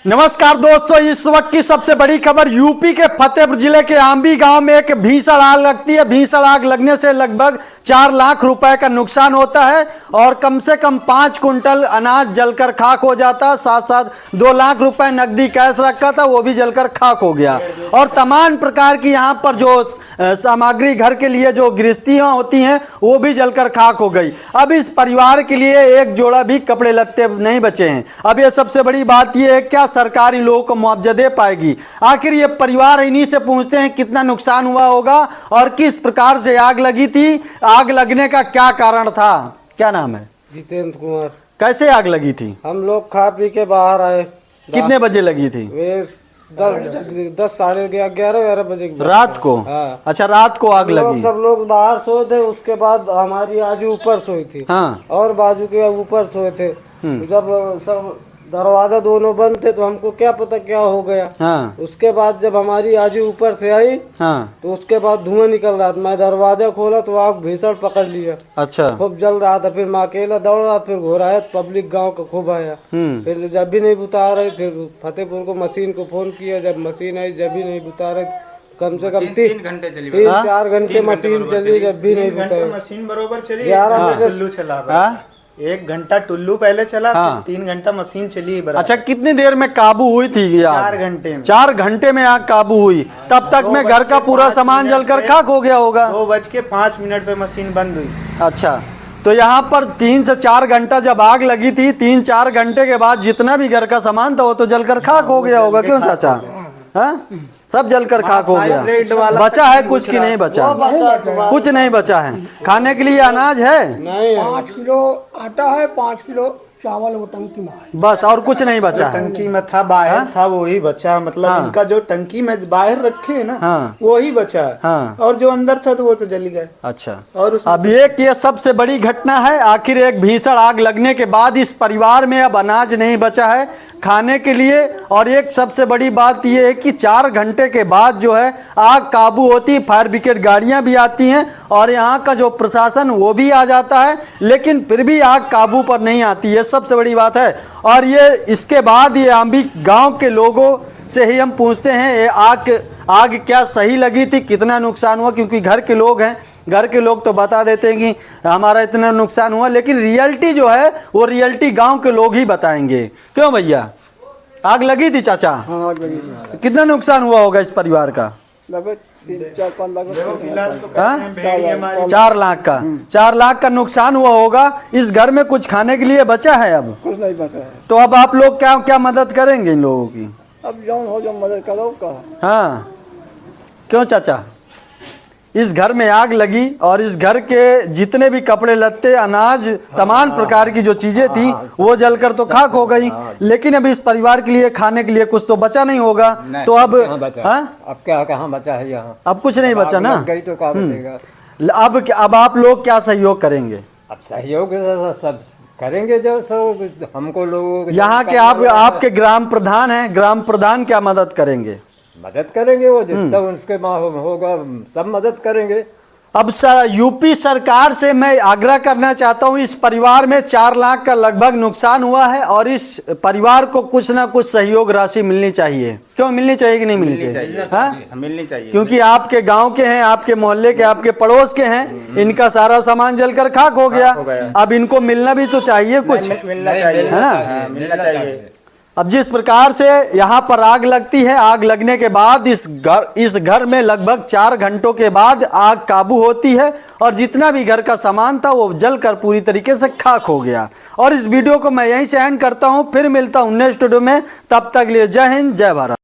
नमस्कार दोस्तों, इस वक्त की सबसे बड़ी खबर यूपी के फतेहपुर जिले के आंबी गांव में एक भीषण आग लगती है। भीषण आग लगने से लगभग 4 लाख रुपए का नुकसान होता है और कम से कम 5 कुंटल अनाज जलकर खाक हो जाता है। साथ साथ 2 लाख रुपए नकदी कैश रखा था, वो भी जलकर खाक हो गया। और तमाम प्रकार की यहाँ पर जो सामग्री घर के लिए जो गृहस्थियाँ होती हैं वो भी जलकर खाक हो गई। अब इस परिवार के लिए एक जोड़ा भी कपड़े लत्ते नहीं बचे हैं। अब ये सबसे बड़ी बात ये है, क्या सरकार इन लोगों को मुआवजा दे पाएगी? आखिर ये परिवार इन्हीं से पूछते हैं कितना नुकसान हुआ होगा और किस प्रकार से आग लगी थी, आग लगने का क्या कारण था। क्या नाम है? जितेंद्र कुमार। कैसे आग लगी थी? हम लोग खा पी के बाहर आए। कितने बजे लगी थी? 10 साढ़े 11 बजे रात को। हाँ। अच्छा, रात को आग लगी। सब लोग बाहर सोए थे। उसके बाद हमारी आजू ऊपर सोई थी। हाँ। और बाजू के ऊपर सोए थे। जब सब दरवाजा दोनों बंद थे तो हमको क्या पता क्या हो गया। हाँ। उसके बाद जब हमारी आजू ऊपर से आई, हाँ। तो उसके बाद धुआं निकल रहा था। मैं दरवाजा खोला तो आग भीषण पकड़ लिया। अच्छा। खूब जल रहा था। फिर मैं अकेला दौड़ रहा, फिर घोराया, पब्लिक गांव का खूब आया। फिर जब भी नहीं बुता रहे, फिर फतेहपुर को मशीन को फोन किया। जब मशीन आई, जब भी नहीं बुता रहे, कम से कम 3-4 घंटे मशीन चली, जब भी नहीं बुता। मशीन बरोबर चली। 11 बजे टुल्लू चला। 1 घंटा टुल्लू पहले चला। हाँ। 3 घंटा मशीन चली। अच्छा, कितनी देर में काबू हुई थी? 4 घंटे में। 4 घंटे में आग काबू हुई। तब तक में घर का पूरा सामान जलकर खाक हो गया होगा। 2:05 पे मशीन बंद हुई। अच्छा, तो यहाँ पर 3 से 4 घंटा जब आग लगी थी, 3-4 घंटे के बाद जितना भी घर का सामान था वो तो जलकर खाक हो गया होगा। क्यों चाचा? हाँ, सब जलकर खाक हो गया। बचा है कुछ कि नहीं बचा? कुछ नहीं बचा है। खाने के लिए अनाज है नहीं। 5 किलो आटा है, 5 किलो चावल वो टंकी में है, बस, और कुछ नहीं बचा है। टंकी में था, बाहर था, वही बचा। मतलब हाँ। इनका जो टंकी में बाहर रखे है ना, हाँ। वही बचा। हाँ। और जो अंदर था तो वो तो जल गया। अच्छा। और अब ये सबसे बड़ी घटना है। आखिर एक भीषण आग लगने के बाद इस परिवार में अब अनाज नहीं बचा है खाने के लिए। और एक सबसे बड़ी बात यह है कि 4 घंटे के बाद जो है आग काबू होती है। फायर ब्रिगेड गाड़ियां भी आती हैं और यहाँ का जो प्रशासन वो भी आ जाता है, लेकिन फिर भी आग काबू पर नहीं आती है। सबसे बड़ी बात है। और ये इसके बाद ये आंबी गांव के लोगों से ही हम पूछते हैं ये आग क्या सही लगी थी, कितना नुकसान हुआ, क्योंकि घर के लोग हैं। घर के लोग तो बता देते हैं कि हमारा इतना नुकसान हुआ, लेकिन रियलिटी जो है वो रियलिटी गांव के लोग ही बताएंगे। क्यों भैया, आग लगी थी चाचा? हाँ आग लगी थी। कितना नुकसान हुआ होगा इस परिवार का? लगभग 3-4-5 लाख। 4 लाख का। 4 लाख का नुकसान हुआ होगा। इस घर में कुछ खाने के लिए बचा है? अब कुछ नहीं बचा है। तो अब आप लोग क्या क्या मदद करेंगे इन लोगों की? अब जौन हो जो मदद करो का। हाँ, क्यों चाचा? इस घर में आग लगी और इस घर के जितने भी कपड़े लत्ते, अनाज, तमाम प्रकार की जो चीजें थी वो जलकर तो खाक हो गई। लेकिन अब इस परिवार के लिए खाने के लिए कुछ तो बचा नहीं होगा। तो अब अब क्या कहाँ बचा है यहाँ? अब कुछ नहीं बचा ना। तो कहाँ बचेगा? अब आप लोग क्या सहयोग करेंगे? अब सहयोग सब करेंगे जो सब हमको लोग यहाँ के आपके ग्राम प्रधान हैं, ग्राम प्रधान क्या मदद करेंगे? मदद करेंगे। वो जितना उसके होगा सब मदद करेंगे। अब यूपी सरकार से मैं आग्रह करना चाहता हूँ, इस परिवार में 4 लाख का लगभग नुकसान हुआ है और इस परिवार को कुछ ना कुछ सहयोग राशि मिलनी चाहिए। क्यों मिलनी चाहिए कि नहीं मिलनी चाहिए? हाँ, मिलनी चाहिए। क्योंकि आपके गांव के हैं, आपके मोहल्ले के, आपके पड़ोस के हैं, इनका सारा सामान जलकर खाक हो गया। अब इनको मिलना भी तो चाहिए कुछ, मिलना चाहिए, है ना? मिलना चाहिए। अब जिस प्रकार से यहाँ पर आग लगती है, आग लगने के बाद इस घर में लगभग 4 घंटों के बाद आग काबू होती है और जितना भी घर का सामान था वो जलकर पूरी तरीके से खाक हो गया। और इस वीडियो को मैं यहीं से एंड करता हूँ। फिर मिलता हूँ नेक्स्ट वीडियो में। तब तक लिए जय हिंद, जय भारत।